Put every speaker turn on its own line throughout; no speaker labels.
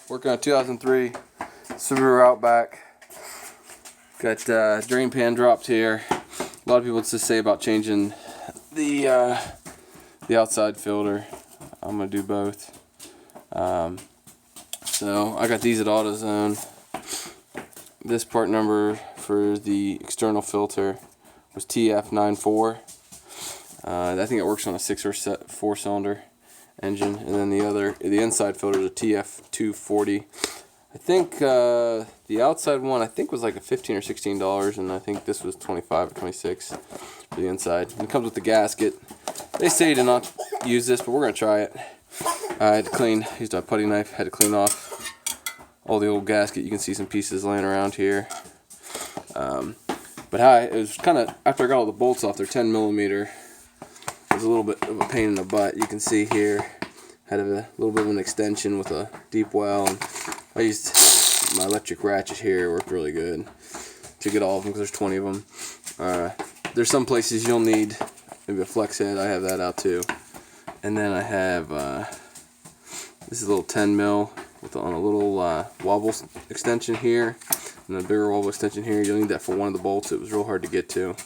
Working on 2003 Subaru Outback. Got drain pan dropped here. A lot of people just say about changing the outside filter. I'm gonna do both. So I got these at AutoZone. This part number for the external filter was TF94. I think it works on a 6 or 4 cylinder engine, and then the inside filter is a TF240. I think the outside one was like a $15 or $16, and I think this was $25 or $26 for the inside. And it comes with the gasket. They say to not use this, but we're gonna try it. I had to used a putty knife, had to clean off all the old gasket. You can see some pieces laying around here. But it was kind of, after I got all the bolts off, they're 10 millimeter. It was a little bit of a pain in the butt. You can see here, had a little bit of an extension with a deep well. And I used my electric ratchet here. It worked really good to get all of them because there's 20 of them. There's some places you'll need maybe a flex head. I have that out too. And then I have this is a little 10 mil on a little wobble extension here, and a bigger wobble extension here. You'll need that for one of the bolts. It was real hard to get to.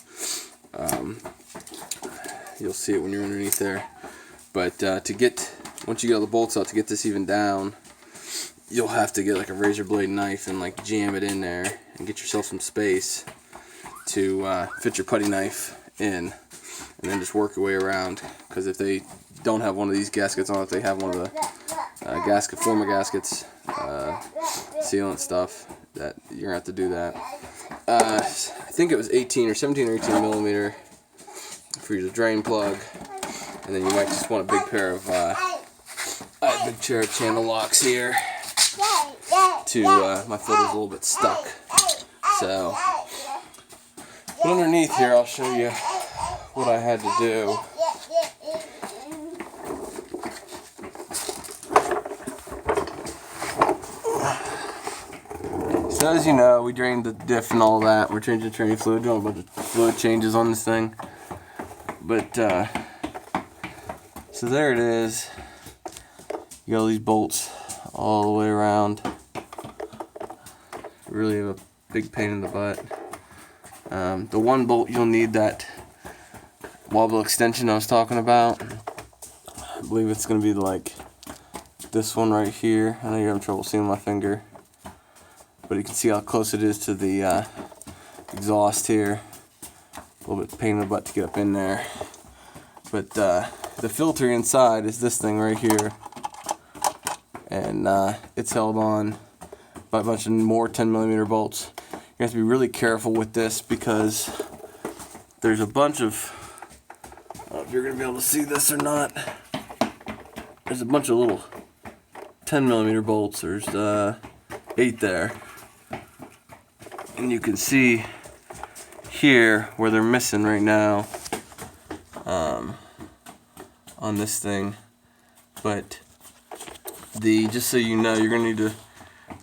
You'll see it when you're underneath there. But once you get all the bolts out, to get this even down, you'll have to get like a razor blade knife and like jam it in there and get yourself some space to fit your putty knife in, and then just work your way around. Because if they don't have one of these gaskets on it, they have one of the former gaskets, sealant stuff, that you're gonna have to do that. I think it was 18 or 17 or 18 millimeter for your drain plug, and then you might just want a big pair of big pair of channel locks here to my filter's a little bit stuck. So, but underneath here, I'll show you what I had to do. So as you know, we drained the diff and all that. We're changing training fluid, doing a bunch of fluid changes on this thing. But so there it is. You got all these bolts all the way around. Really a big pain in the butt. The one bolt you'll need that wobble extension I was talking about. I believe it's going to be like this one right here. I know you're having trouble seeing my finger, but you can see how close it is to the exhaust here. A little bit pain in the butt to get up in there. But the filter inside is this thing right here, and it's held on by a bunch of more 10 millimeter bolts. You have to be really careful with this because there's a bunch of, I don't know if you're going to be able to see this or not, there's a bunch of little 10 millimeter bolts. There's 8 there, and you can see here where they're missing right now on this thing. But just so you know, you're gonna need to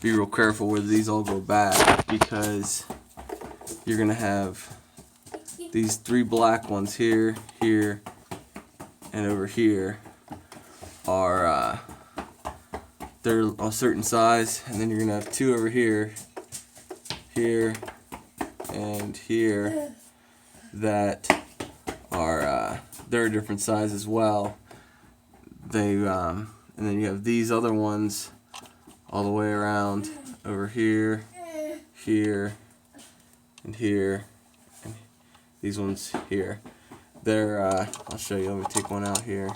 be real careful where these all go back, because you're gonna have these 3 black ones here, here, and over here are they're a certain size, and then you're gonna have 2 over here, here, and here that are they're a different size as well. And then you have these other ones all the way around over here, here, and here, and these ones here. They're I'll show you. Let me take one out here.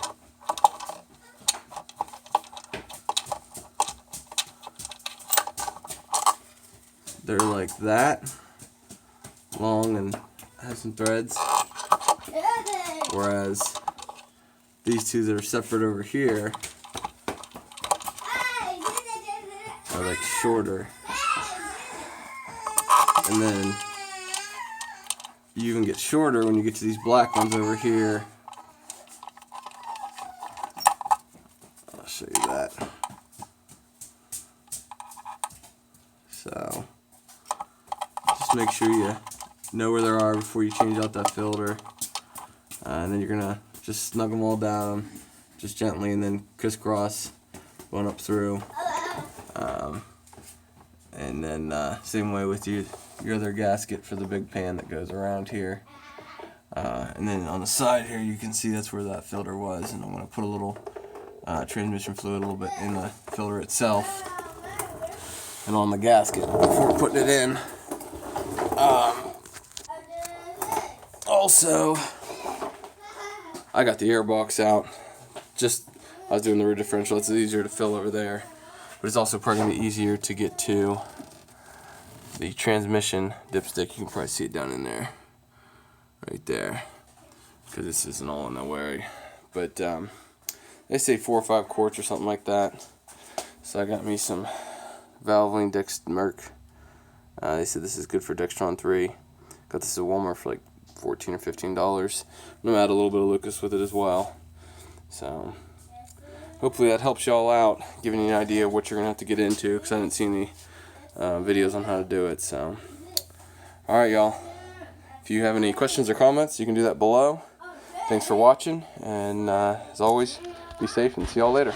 They're like that, long and have some threads, whereas these two that are separate over here are like shorter. And then you even get shorter when you get to these black ones over here. I'll show you that. So just make sure you know where they are before you change out that filter, and then you're gonna just snug them all down just gently, and then crisscross one up through. And then same way with your other gasket for the big pan that goes around here. And then on the side here you can see that's where that filter was, and I'm going to put a little transmission fluid a little bit in the filter itself and on the gasket before putting it in. Also, I got the air box out. I was doing the rear differential. It's easier to fill over there, but it's also probably going to be easier to get to the transmission dipstick. You can probably see it down in there, right there, because this isn't all in the way. But they say 4 or 5 quarts or something like that. So I got me some Valvoline Merc. They said this is good for Dextron 3. Got this at Walmart for like $14 or $15. I'm gonna add a little bit of Lucas with it as well. So hopefully that helps y'all out, giving you an idea of what you're gonna have to get into, because I didn't see any videos on how to do it. So alright y'all, if you have any questions or comments, you can do that below. Thanks for watching, and as always, be safe and see y'all later.